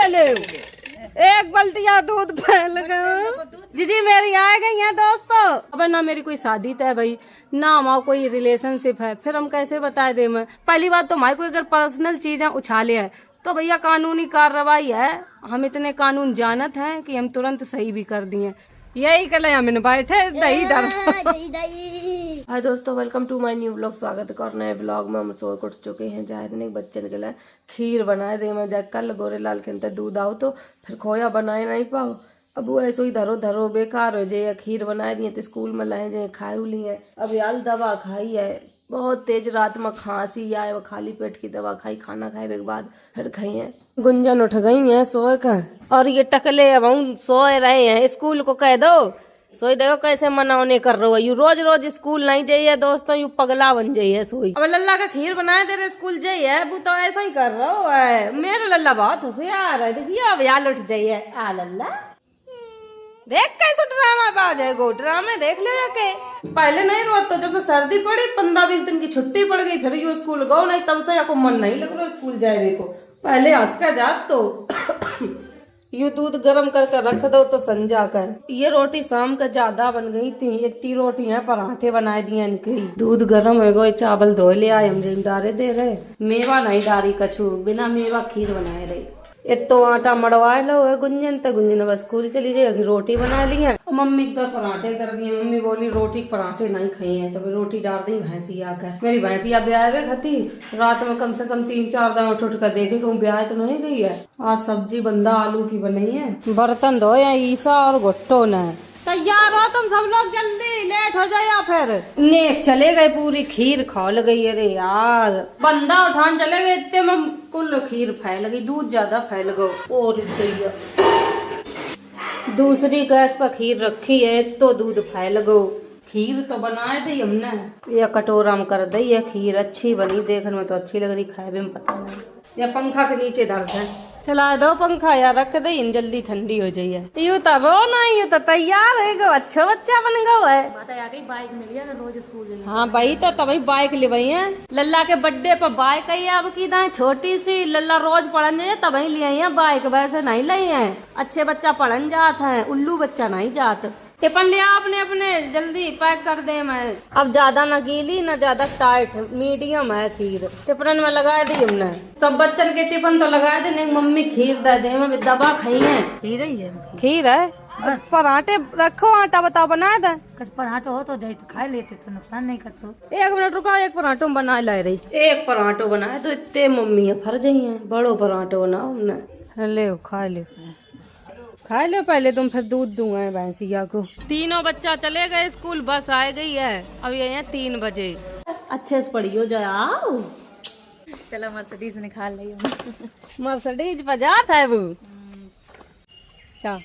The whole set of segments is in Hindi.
ले एक बल्टिया दूध फैल गया। जीजी मेरी आ गई है दोस्तों। अब ना मेरी कोई शादी तय भाई ना हमारा कोई रिलेशनशिप है, फिर हम कैसे बताए दे। मैं पहली बात तो हमारी कोई अगर पर्सनल चीजें उछाले है तो भैया कानूनी कार्रवाई है। हम इतने कानून जानत हैं कि हम तुरंत सही भी कर दिए। यही कल हमने बैठे दही दर। हाय दोस्तों, welcome to my new blog. स्वागत कर नए ब्लॉग में। हम सो उठ चुके हैं। जाहिर ने बच्चन के लिए खीर बनाए दे। मैं जाए कल गोरे लाल के अंदर दूध आओ तो फिर खोया बनाए नहीं पाओ। अब वो ऐसे ही धरो धरो बेकार हो जाए। खीर बनाए दिए तो स्कूल में लाए जाए खाए ली है। अब यार दवा खाई है बहुत तेज, रात में खांसी आए वो खाली पेट की दवा खाई। खाना खाए के बाद फिर खाई है। गुंजन उठ गई है सोए का और ये टकले अब सोए रहे हैं। स्कूल को कह दो सोई, देखो कैसे मनावने कर रहे हो। यू रोज रोज स्कूल नहीं जाइए दोस्तों, यू पगला बन जाइए सोई। अब लल्ला का खीर बनाए दे रहे स्कूल जाइए, वो तो ऐसा ही कर रहा हो। मेरा लल्ला बहुत होशियार है। देखिए अब यार उठ जाइए। आ लल्ला देख कैसे ड्रामा बाज है। गो ड्रामे देख लो जाके। पहले नहीं रोज तो जब से सर्दी पड़ी 15-20 दिन की छुट्टी पड़ गई फिर यू स्कूल गो नहीं, तब से आपको मन नहीं लग रहा स्कूल जाए को। पहले हंस का जात तो यू दूध गरम करके रख दो तो संजा कर। ये रोटी शाम का ज्यादा बन गई थी, इतनी रोटी है पराठे बनाए दिए निकली। दूध गरम हो गए, चावल धो ले आए हम डारे दे रहे। मेवा नहीं डारी कछु, बिना मेवा खीर बनाए रही। एक तो आटा मड़वाए लो है गुंजन, तो गुंजन बस स्कूल चली जाएगी। रोटी बना ली है मम्मी तो पराठे कर दिए। मम्मी बोली रोटी पराठे नहीं खाई है तो रोटी डाल दी भैंसिया कर। मेरी भैंसिया ब्याह में खाती रात में कम से कम 3-4 दिन उठ कर देखे कहूँ ब्याह तो नहीं गई है। आज सब्जी बंदा आलू की बनी है। बर्तन धोए ईसा और घुट्टो न। तैयार हो तुम सब लोग, जल्दी लेट हो जाए फिर। नेक चले गए, पूरी खीर खोल गई। अरे यार बंदा उठान चले गए, इतने में कुल खीर फैल गई। दूध ज्यादा फैल गो। और दूसरी गैस पर खीर रखी है तो दूध फैल गो। खीर तो बनाए दी हमने, या कटोरा में कर दी है खीर। अच्छी बनी, देखने में तो अच्छी लग रही, खाए में पता नहीं। या पंखा के नीचे दर्द है, चला दो पंखा या रख दे जल्दी ठंडी हो जाइए। यू तो रो नहीं, यू तो तैयार है गो। अच्छा बच्चा बन गो है। बाइक मिली है रोज स्कूल। हाँ भाई तो तभी बाइक ले वही है। लल्ला के बर्थडे पर बाइक आई है अब की दाएं छोटी सी। लल्ला रोज पढ़न जाए तभी ले आई है बाइक, वैसे नहीं लाई है। अच्छे बच्चा पढ़न जात है, उल्लू बच्चा नहीं जात। टिफिन लिया अपने अपने, जल्दी पैक कर दे। मैं अब ज्यादा न गीली न ज्यादा टाइट, मीडियम है खीर। टिफिन में लगा दी हमने। सब बच्चन के टिफिन तो लगा दे। मम्मी खीर दे दे, मैं दबा खाई है। खीर ही है, खीर है। पराठे रखो, आटा बताओ बना दे। पराठा हो तो दे तो खा लेते तो नुकसान नहीं करते। 1 मिनट रुका, एक पराठो बना ला रही। एक पराठो बनाए तो इतने मम्मी फर जाई है। बड़ो पराठो बनाओ हमने। ले खा ले, खा लो पहले तुम, फिर दूध दूंगा भैंसिया को। तीनों बच्चा चले गए स्कूल, बस आ गई है। अब ये है 3 बजे। अच्छे से पढ़ियो जाओ। चलो मर्सिडीज निकाल लियो। मर्सिडीज बजात है वो। चल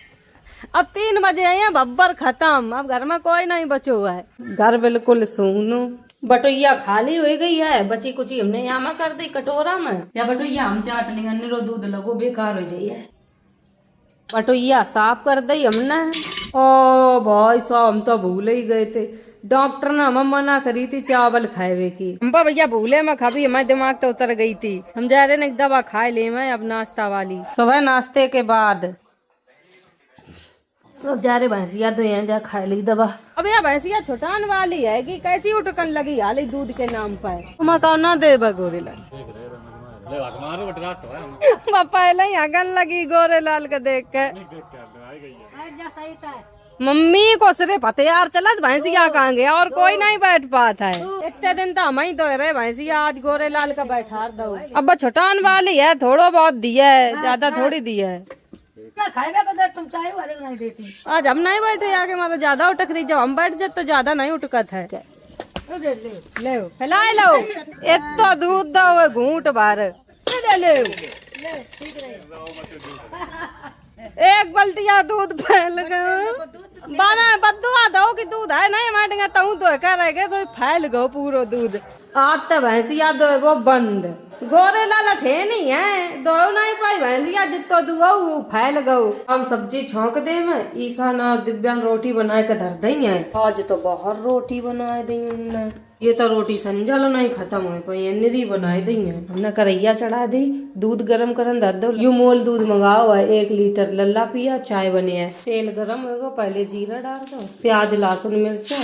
अब 3 बजे आए हैं, बब्बर खत्म। अब घर में कोई नहीं बचो है। घर बिल्कुल सुनो। बटोइया खाली हो गई है, बची कुची हमने यहाँ में कर दी कटोरा में। या बटोइया हम चाट लेंगे, निरो दूध लगो बेकार हो जाइए। बटोइया साफ कर दी हमने। ओ भाई साहब हम तो भूल ही गए थे। डॉक्टर ने हमें मना करी थी चावल खाए की। हम भैया भूले में खाबी, हमारे दिमाग तो उतर गई थी। हम जा रहे एक दवा खाए ले मैं अब नाश्ता वाली। सुबह नाश्ते के बाद अब जा रहे भैंसिया तो यहाँ जा खाए ली दवा। अब यह भैंसिया छुटान वाली है कि कैसी उठकन लगी हाली दूध के नाम पर। तुम कौना दे गोरेला पहले ही हगन लगी गोरे लाल के देख के। मम्मी को सिर्फ हथियार चला भैंसिया कहाँ गया और कोई नहीं बैठ पाता है। इतने दिन तो हम ही तो रहे भैंसिया, आज गोरे लाल का बैठा दो। अब छुटान वाली है, थोड़ा बहुत दिया है, ज्यादा थोड़ी दिया है। तुम चाहे वाले नहीं देती। आज हम नहीं बैठे आगे, हमारा ज्यादा उठक रही। जब हम बैठ जाते तो ज्यादा नहीं उठकत है। ले फैलाए लो, इतना दूध दो घूट बार। ले एक बल्टिया दूध फैल गया। बना बदुआ दो कि दूध है नहीं हमारे तो कह रहे तो फैल गो पूरा दूध। आज तो भैंसिया दो वो बंद। गोरे लाला थे नहीं है, दो नहीं पाई भैंसिया जितो दुगो फैल गो। हम सब्जी छौंक दे में ईसा ना दिव्यांग रोटी बनाए के धर दी है। आज तो बहुत रोटी बनाए दी उनने। ये तो रोटी संजल नहीं खत्म हो पाई, निरी बनाई दी है। हमने करैया चढ़ा दी, दूध गरम करन धर दो। यू मोल दूध मंगाओ है, 1 लीटर लल्ला पिया, चाय बने है। तेल गरम होगा, पहले जीरा डाल दो, प्याज लहसुन मिर्चा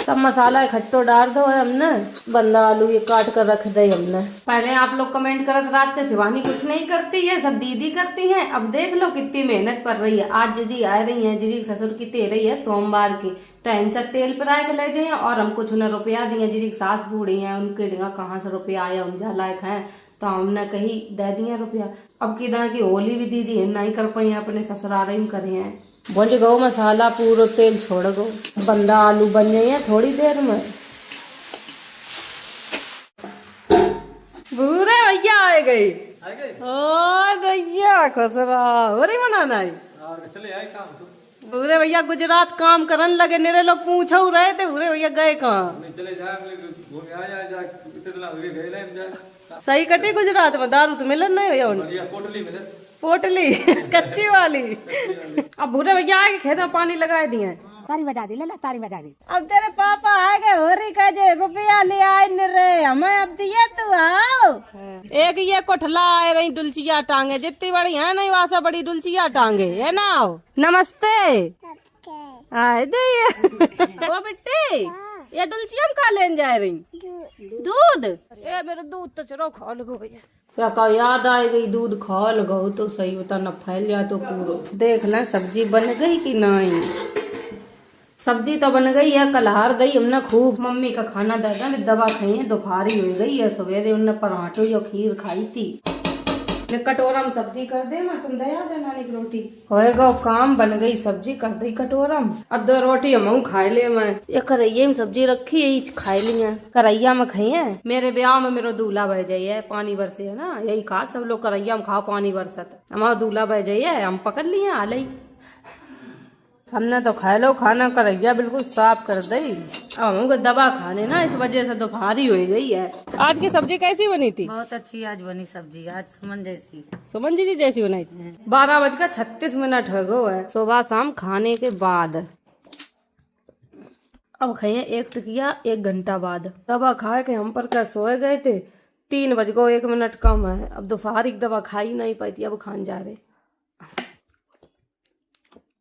सब मसाला इकट्ठो डाल दो। हमने बंदा आलू ये काट कर रख दे हमने। पहले आप लोग कमेंट करत रात शिवानी कुछ नहीं करती है, सब दीदी करती हैं। अब देख लो कितनी मेहनत कर रही है। आज जीजी आ रही है, जीजी ससुर की तेरही है सोमवार की, तो इनसे तेल पिराए के ले जाए और हम कुछ उन्हें रुपया दिए। जीजी की सास बूढ़ी है, उनके डिगा कहाँ से रुपया आया, हम जा लायक है, तो हमने कही दे दिया रुपया। अब की दा की होली भी दीदी है नहीं कर पाई, अपने ससुराल में करे हैं। भुज गो मसाला, पूरा तेल छोड़ गो, बंदा आलू बन जाइए थोड़ी देर में। बुरे भैया आ गए। ओ दैया खसरा हो रही मनाना है। बुरे भैया गुजरात काम करन लगे, मेरे लोग पूछो रहे थे बुरे भैया गए कहाँ। सही कटे गुजरात में, दारू तो मिलन नहीं भैया, पोटली कच्ची वाली। अब भूरे भैया आगे खेत में पानी लगाए दिए। तारी बजा दी, ले तारी बजा दी। अब तेरे पापा आएंगे, हो रही कहे रुपया ले आए न रे, हमें अब दिए तू आओ। एक ये कोठला आए रही डुलचिया टांगे, जितनी बड़ी है नहीं वासा बड़ी डुलचिया टांगे है ना। नमस्ते आए वो बिट्टी, ये डुलचिया हम खा लेने जा रही दूध। ए मेरा दूध तो चलो खा लो भैया। क्या का याद आ गई, दूध खा लो तो सही होता, न फैल जा तो पूरा। देख ले सब्जी बन गई कि नहीं। सब्जी तो बन गई है, कलहार दई हमने खूब। मम्मी का खाना दादा में दवा खाई है, दोपहरी हो गई है, सवेरे उनने पराठो या खीर खाई थी। कटोरा में सब्जी कर दे, मैं तुम दया जनानी की रोटी होएगा। काम बन गई, सब्जी कर दी कटोरा में। अब 2 रोटी हम खाए ले। मैं ये करैया में सब्जी रखी है, खाई ली है। करैया में खाई है। मेरे ब्याह में मेरा दूल्हा बह जाइए, पानी बरसे है ना, यही कहा सब लोग करैया में खाओ पानी बरसत। हमारा दूल्हा बह जाइए, हम पकड़ लिए हाल ही। हमने तो खा लो खाना, करैया बिल्कुल साफ कर दी। अब हमको दवा खाने ना, इस वजह से दोपहरी हो गई है। आज की सब्जी कैसी बनी थी? बहुत अच्छी आज बनी सब्जी, आज सुमन जैसी। सुमन जी जैसी बनाई थी। 12:36 हो गए है, सुबह शाम खाने के बाद। अब खाइए 1 टिकिया 1 घंटा बाद। दवा खा के हम पर क्या सोए गए थे, 3 बज गो 1 मिनट कम है। अब दोपहरी की दवा खाई नहीं पाई थी, अब खान जा रहे।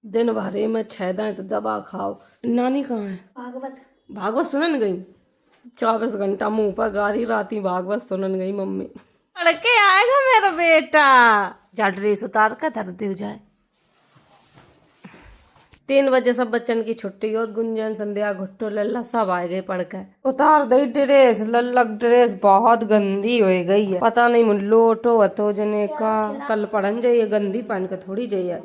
दिन भरे में 6 दाएं तो दवा खाओ। नानी कहाँ है? भागवत सुनन गई। 24 घंटा मुंह पर गारी राती भागवत सुनन गई मम्मी। लड़के आएगा मेरा बेटा, जा ड्रेस उतार कर धर दे जाए। 3 बजे सब बच्चन की छुट्टी हो, गुंजन संध्या घुट्टो लल्ला सब आए गए पढ़ कर। उतार दई ड्रेस, लल्ला ड्रेस बहुत गंदी हो गई है, पता नहीं मुल्लोटो अतो जने का कल पढ़न जाइए, गंदी पहन के थोड़ी जाइए।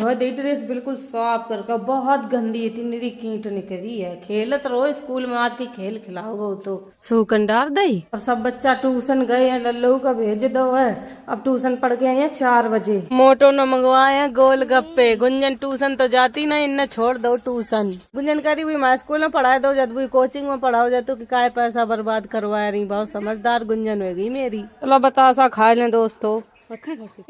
ड्रेस बिल्कुल साफ करके, बहुत गंदी है, मेरी कीट निकली है। खेलत रहो स्कूल में, आज की खेल खिलाओगे तो सूकंडार दई। अब सब बच्चा ट्यूशन गए हैं, लल्लू का भेज दो है। अब ट्यूशन पढ़ के आए हैं 4 बजे। मोटो न मंगवाए हैं गोलगप्पे। गुंजन ट्यूशन तो जाती नहीं, इन्हें छोड़ दो ट्यूशन। गुंजन करी हुई मैं स्कूल में पढ़ाए दो, जब कोचिंग में पढ़ाओ जातो कि काय पैसा बर्बाद करवा रही। बहुत समझदार गुंजन हो गई मेरी। चलो बतासा खा लें दोस्तों।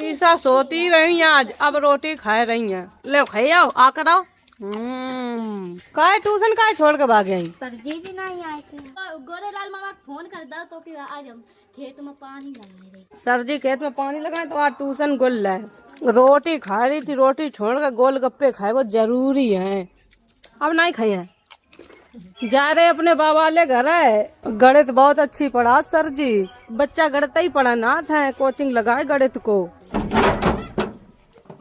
ईसा सोती रही आज, अब रोटी खाए रही है। ले खाई आओ, आकर आओ। काय ट्यूशन काय छोड़ के भागे आई? सरजी भी नहीं आए थे। गोरे लाल मामा को फोन कर दो तो कि आज हम खेत में पानी लगाए रहे। सर जी खेत में पानी लगाए तो आज ट्यूशन गुल है। रोटी खा रही थी, रोटी छोड़ कर गोलगप्पे खाए, वो जरूरी है। अब नहीं खाई है, जा रहे अपने बाबा वाले घर है। गणित बहुत अच्छी पढ़ा सर जी, बच्चा गणित ही पढ़ा ना था, कोचिंग लगाए गणित को।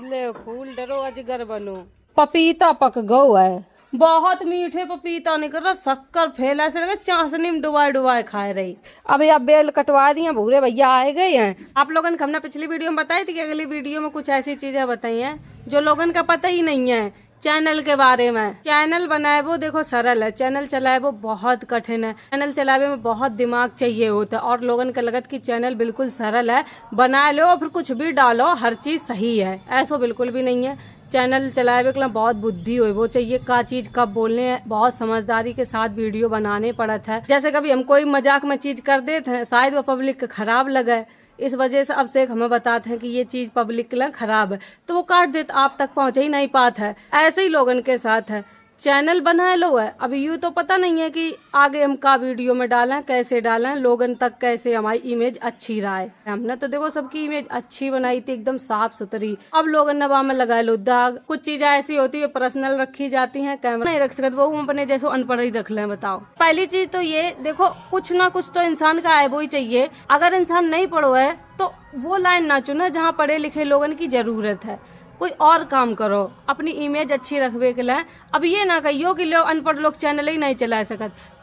ले फूल डरो अजगर बनो। पपीता पक गो है, बहुत मीठे पपीता निकल रहा, शक्कर फैला से लगे चाशनी में डुबाए डुबाए खाए रही। अभी अब बेल कटवा दिए, भूरे भैया आए गए हैं। आप लोगों ने हमने पिछली वीडियो में बताई थी कि अगली वीडियो में कुछ ऐसी चीजें बताई हैं जो लोगों का पता ही नहीं है चैनल के बारे में। चैनल बनाए वो देखो सरल है, चैनल चलाए वो बहुत कठिन है। चैनल चलावे में बहुत दिमाग चाहिए होता है, और लोगों का लगत कि चैनल बिल्कुल सरल है, बना लो फिर कुछ भी डालो, हर चीज सही है। ऐसा बिल्कुल भी नहीं है। चैनल चलावे के लिए बहुत बुद्धि हो वो चाहिए, का चीज कब बोलने है, बहुत समझदारी के साथ वीडियो बनाने पड़ता है। जैसे कभी हम कोई मजाक में चीज कर देते हैं, शायद वो पब्लिक को खराब लगे, इस वजह से अब से हमें बताते हैं कि ये चीज पब्लिक के लिए खराब है, तो वो काट देते, आप तक पहुंच ही नहीं पाता है। ऐसे ही लोगों के साथ है, चैनल बनाए लो है। अभी यूँ तो पता नहीं है कि आगे हम का वीडियो में डालें, कैसे डालें, लोगन तक कैसे हमारी इमेज अच्छी रहे। हमने तो देखो सबकी इमेज अच्छी बनाई थी, एकदम साफ सुथरी। अब लोगन नवा में लगा लो दाग। कुछ चीजें ऐसी होती है पर्सनल रखी जाती हैं, कैमरा नहीं रख सकते, वो अपने जैसे अनपढ़ ही रख लें। बताओ, पहली चीज तो ये देखो, कुछ ना कुछ तो इंसान का है वो ही चाहिए। अगर इंसान नहीं पढ़ो है तो वो लाइन ना चुने जहाँ पढ़े लिखे लोगन की जरूरत है। कोई और काम करो, अपनी इमेज अच्छी रखवे के लिए। अब ये ना कहियो कि लोग अनपढ़ लोग चैनल ही नहीं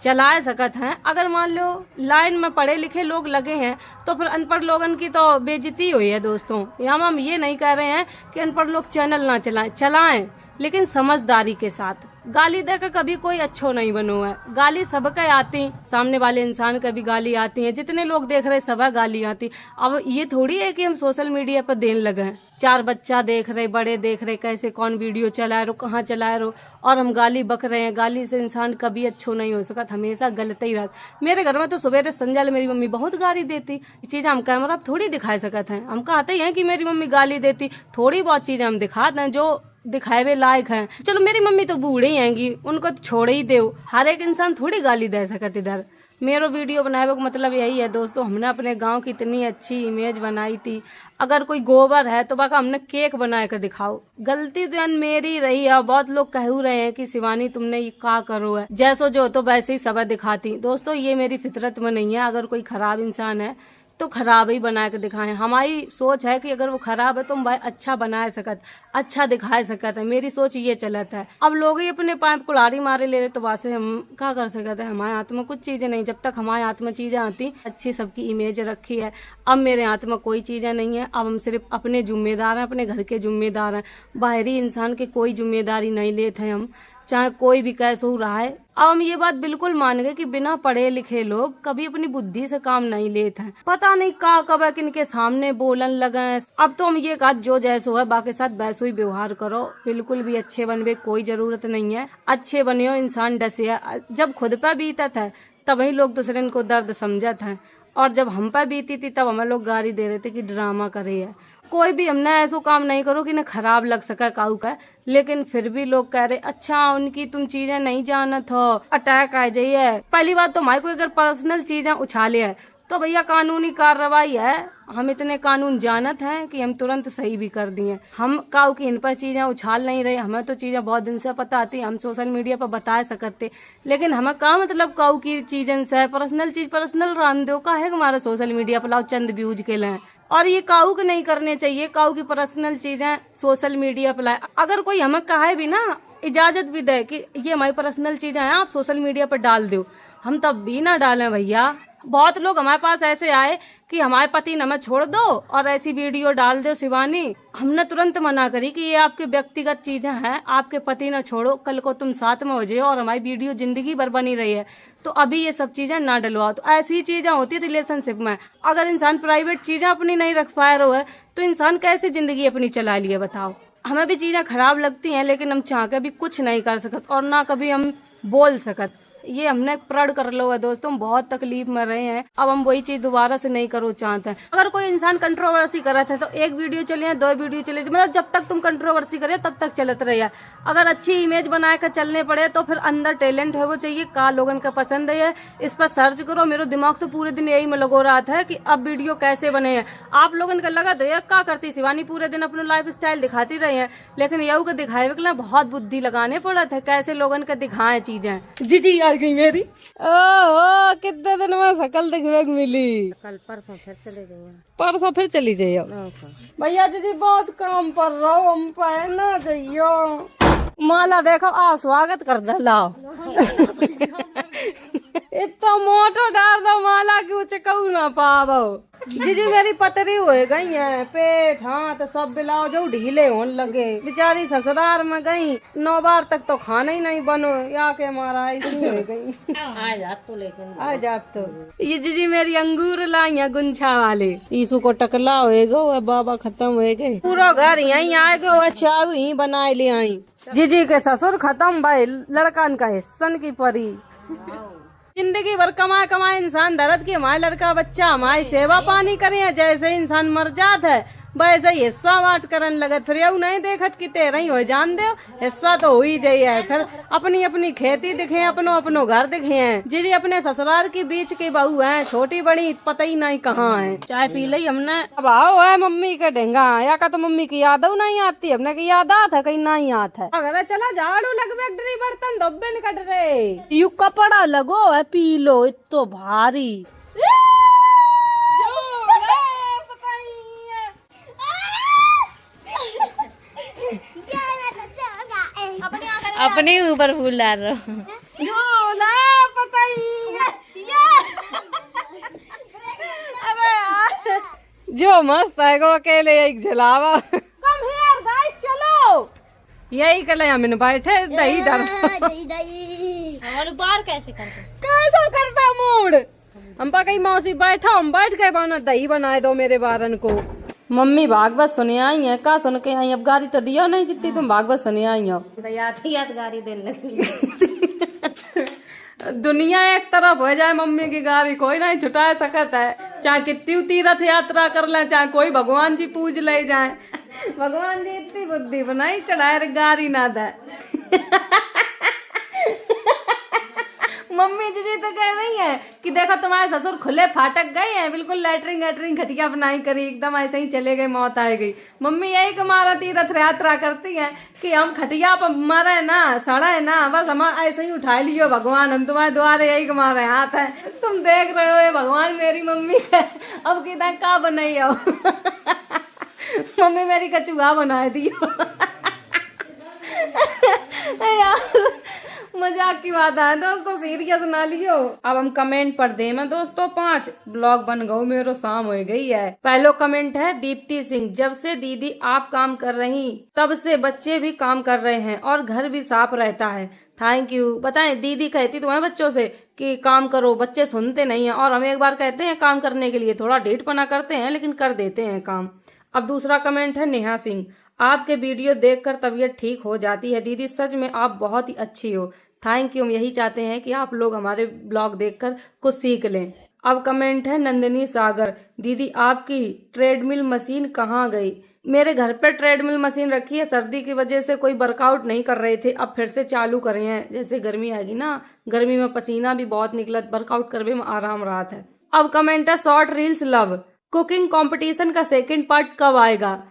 चला सकत हैं। अगर मान लो लाइन में पढ़े लिखे लोग लगे हैं तो फिर अनपढ़ लोगन की तो बेइज्जती हुई है दोस्तों। यहाँ हम ये नहीं कह रहे हैं कि अनपढ़ लोग चैनल ना चलाएं, लेकिन समझदारी के साथ। गाली देकर कभी कोई अच्छो नहीं बनो है। गाली सबके आती, सामने वाले इंसान का भी गाली आती है, जितने लोग देख रहे सब गाली आती। अब ये थोड़ी है कि हम सोशल मीडिया पर देने लगे हैं। 4 बच्चा देख रहे, बड़े देख रहे, कैसे कौन वीडियो चला रहे, कहाँ चला रहे, और हम गाली बक रहे हैं। गाली से इंसान कभी अच्छो नहीं हो सकता, हमेशा गलत ही रहता। मेरे घर में तो सुबह संजय मेरी मम्मी बहुत गाली देती। ये चीज हम कैमरा पर थोड़ी दिखा सकते हैं। हम कहते ही हैं कि मेरी मम्मी गाली देती, थोड़ी बहुत चीजें हम दिखाते हैं जो दिखाए लायक है। चलो मेरी मम्मी तो बूढ़ी हैंगी, उनको तो छोड़ ही दो। हर एक इंसान थोड़ी गाली दे सकत इधर। मेरा वीडियो बनाने का मतलब यही है दोस्तों, हमने अपने गांव की इतनी अच्छी इमेज बनाई थी। अगर कोई गोबर है तो बाका हमने केक बना कर दिखाओ। गलती तो मेरी रही है। बहुत लोग कह रहे हैं कि शिवानी तुमने ये का करो है, जैसो जो तो वैसे ही सब दिखाती। दोस्तों ये मेरी फितरत में नहीं है। अगर कोई खराब इंसान है तो खराब ही बना के दिखाएं। हमारी सोच है कि अगर वो खराब है तो हम भाई अच्छा बना सकत, अच्छा दिखा सकते हैं। मेरी सोच ये चलत है। अब लोग ही अपने पाइप कुल्हाड़ी मारे ले रहे तो वैसे हम क्या कर सकते हैं। हमारे हाथ में कुछ चीजें नहीं, जब तक हमारे हाथ में चीजें आती अच्छी सबकी इमेज रखी है। अब मेरे हाथ में कोई चीजें नहीं है। अब हम सिर्फ अपने जिम्मेदार हैं, अपने घर के जिम्मेदार हैं। बाहरी इंसान की कोई जिम्मेदारी नहीं लेते हैं हम, चाहे कोई भी कैसे हो रहा है। अब हम ये बात बिल्कुल मान गए कि बिना पढ़े लिखे लोग कभी अपनी बुद्धि से काम नहीं लेते हैं। पता नहीं का कब किनके सामने बोलन लगे। अब तो हम ये कहा जो जैसो है बाकी साथ वैसो ही व्यवहार करो। बिल्कुल भी अच्छे बनने कोई जरूरत नहीं है। अच्छे बने हो, इंसान डसे है। जब खुद पर बीतत है तभी लोग दूसरे को दर्द समझत हैं, और जब हम पर बीती थी तब हमें लोग गाली दे रहे थे कि ड्रामा करे है। कोई भी हमने ऐसा काम नहीं करो कि न खराब लग सका काऊ का, लेकिन फिर भी लोग कह रहे अच्छा उनकी तुम चीजें नहीं जानत हो, अटैक आ जाइए। पहली बात तो हमारे को अगर पर्सनल चीजें उछाले है तो भैया कानूनी कार्रवाई है। हम इतने कानून जानत हैं कि हम तुरंत सही भी कर दिए। हम काऊ की इन पर चीजें उछाल नहीं रहे। हमें तो चीजें बहुत दिन से पता आती, हम सोशल मीडिया पर बता सकते, लेकिन हमें का मतलब काऊ की चीजन से पर्सनल चीज पर्सनल रान दो का है हमारा सोशल मीडिया पर लाओ चंद व्यूज के लिए। और ये काऊ के नहीं करने चाहिए। काऊ की पर्सनल चीजें सोशल मीडिया पर लाए। अगर कोई हमें कहे भी ना, इजाजत भी दे कि ये हमारी पर्सनल चीजें हैं आप सोशल मीडिया पर डाल दो, हम तब भी ना डालें भैया। बहुत लोग हमारे पास ऐसे आए कि हमारे पति ने हमें छोड़ दो और ऐसी वीडियो डाल दो शिवानी। हमने तुरंत मना करी कि ये आपके व्यक्तिगत चीजें हैं, आपके पति न छोड़ो, कल को तुम साथ में हो जाओ और हमारी वीडियो जिंदगी भर बनी रही है, तो अभी ये सब चीजें ना डलवाओ। तो ऐसी चीजें होती रिलेशनशिप में। अगर इंसान प्राइवेट चीजें अपनी नहीं रख पा रहा है तो इंसान कैसे जिंदगी अपनी चला लिए बताओ। हमें भी चीजें खराब लगती हैं, लेकिन हम चाह के भी कुछ नहीं कर सकते और ना कभी हम बोल सकते। ये हमने प्रण कर लो है दोस्तों, हम बहुत तकलीफ में रहे हैं। अब हम वही चीज दोबारा से नहीं करो चाहते हैं। अगर कोई इंसान कंट्रोवर्सी कर रहा था तो 1 वीडियो चले 2 वीडियो चले, मतलब जब तक तुम कंट्रोवर्सी करे तब तक चलत रहे। अगर अच्छी इमेज बना कर चलने पड़े तो फिर अंदर टैलेंट है वो चाहिए, का लोगन का पसंद है, इस पर सर्च करो। मेरा दिमाग तो पूरे दिन यही में लगो रहा था कि अब वीडियो कैसे बने हैं। आप लोगन का लगा तो क्या करती शिवानी पूरे दिन अपना लाइफ स्टाइल दिखाती रही है, लेकिन यू का दिखाए के लिए बहुत बुद्धि लगाने पड़ा था कैसे लोगन का दिखाए चीजें। जी आ गई मेरी। ओह कितने दिन में शकल दिखने को मिली। कल परसों फिर चले जाइए। परसों फिर चली जाइयो भैया जी बहुत काम पर रहो, हम पे ना जाइयो। माला देखो आ स्वागत कर दे लाओ। इतना मोटो डाल दो माला की उचे कहू ना पावो। जी मेरी पतरी हो गई है, पेट हाथ सब बिलाओ जो ढीले होने लगे। बेचारी ससुराल में गई 9 बार तक तो खाना ही नहीं बनो, या के मारा इतनी हो गई। आ जात तो लेकिन आ जात तो ये जी मेरी अंगूर लाई है गुंछा वाले। ईसु को टकला हो बाबा खत्म हो गए, पूरा घर यहीं आए गो। अच्छा ही बनाए ले आई। जी के ससुर खत्म भाई, लड़कन का हिस्सन की परी। जिंदगी भर कमाए कमाए इंसान दर्द के हमारे लड़का बच्चा हमारी सेवा पानी करे, जैसे इंसान मर जात है वैसे ही हिस्सा बांट करन लगत, फिर यू नहीं देखत कि तेरा ही हो जान दो, हिस्सा तो हो ही जाइए। फिर अपनी अपनी खेती दिखे, अपनो अपनो घर दिखे हैं। जी अपने ससुराल के बीच की बहू है, छोटी बड़ी पता ही नहीं कहाँ है। चाय पी ली हमने, अब आओ है मम्मी के ढेंगा, या का तो मम्मी की याद नहीं आती, हमने की याद आता कहीं नहीं आता है। अगर चला झाड़ू लग बैक्ट्री बर्तन धोबे निकट रहे, यू कपड़ा लगो है पी लो, इतो भारी अपने ऊपर फूल डाल रहा हूँ। पता ही अरे यार जो मस्त है गो, अकेले एक झलावा। कम हियर गाइस, चलो यही कल हम बैठे दही दर हमारे बार कैसे करते? कैसा करता मूड, हम पा कहीं मौसी बैठा, हम बैठ गए बना दही बनाए दो मेरे बारन को। मम्मी भागवत सुने आई है, का सुन के आई, अब गाड़ी तो दिया नहीं जितनी तुम भागवत सुने आई हो। याद गाड़ी देने लगी। दुनिया एक तरफ हो जाए, मम्मी की गाड़ी कोई नहीं छुटा सकत है। चाहे कितनी तीर्थ यात्रा कर ले, चाहे कोई भगवान जी पूज ले जाए, भगवान जी इतनी बुद्धि बनाई चढ़ाए गाड़ी ना दे। मम्मी जी तो कह रही है कि देखो तुम्हारे ससुर खुले फाटक गए हैं, बिल्कुल लैटरिंग वैटरिंग घटिया बनाई करी, एकदम ऐसे ही चले गए, मौत आ गई। मम्मी यही हमारा तीर्थ यात्रा करती है कि हम खटिया पर मरे ना सड़े ना, बस हम ऐसे ही उठा लियो भगवान, हम तुम्हारे द्वारे यही हमारे हाथ है। तुम देख रहे हो ये भगवान मेरी मम्मी है, अब कितना का बनाई हो। मम्मी मेरी कचुआ बना दी। यार मजाक की बात है दोस्तों, सीरियस ना लियो। अब हम कमेंट पढ़ दे मैं दोस्तों, 5 ब्लॉग बन गए मेरो, शाम हो गई है। पहलो कमेंट है दीप्ति सिंह, जब से दीदी आप काम कर रही तब से बच्चे भी काम कर रहे हैं और घर भी साफ रहता है। Thank you. बताएं दीदी कहती तुम्हारे बच्चों से कि काम करो, बच्चे सुनते नहीं है, और हम एक बार कहते हैं काम करने के लिए, थोड़ा ढीठपना करते हैं लेकिन कर देते हैं काम। अब दूसरा कमेंट है नेहा सिंह, आपके वीडियो देखकर तबीयत ठीक हो जाती है दीदी, सच में आप बहुत ही अच्छी हो। Thank you. हम यही चाहते हैं कि आप लोग हमारे ब्लॉग देखकर कुछ सीख लें। अब कमेंट है नंदिनी सागर, दीदी आपकी ट्रेडमिल मशीन कहाँ गई? मेरे घर पर ट्रेडमिल मशीन रखी है, सर्दी की वजह से कोई वर्कआउट नहीं कर रहे थे, अब फिर से चालू करे हैं। जैसे गर्मी आएगी ना, गर्मी में पसीना भी बहुत निकला, वर्कआउट करने में आराम राहत है। अब कमेंट है short reels love, cooking competition का सेकंड पार्ट कब आएगा?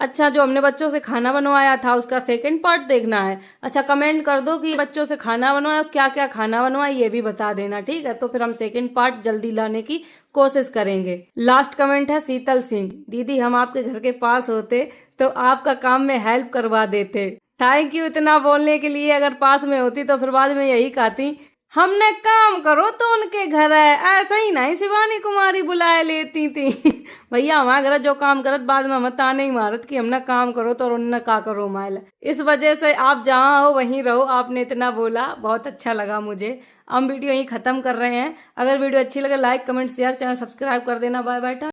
अच्छा, जो हमने बच्चों से खाना बनवाया था उसका सेकंड पार्ट देखना है। अच्छा, कमेंट कर दो कि बच्चों से खाना बनवाया, क्या क्या खाना बनवाया ये भी बता देना, ठीक है? तो फिर हम सेकंड पार्ट जल्दी लाने की कोशिश करेंगे। लास्ट कमेंट है शीतल सिंह, दीदी हम आपके घर के पास होते तो आपका काम में हेल्प करवा देते। थैंक यू इतना बोलने के लिए। अगर पास में होती तो फिर बाद में यही कहती हमने काम करो तो उनके घर है, ऐसा ही नहीं शिवानी कुमारी बुलाए लेती थी। भैया हमारे घर जो काम करत बाद में हम ताने ही मारत कि हमने काम करो तो उन्होंने का करो माइल। इस वजह से आप जहाँ हो वहीं रहो। आपने इतना बोला, बहुत अच्छा लगा मुझे। हम वीडियो यहीं खत्म कर रहे हैं। अगर वीडियो अच्छी लगे like comment share, channel subscribe कर देना। Bye bye.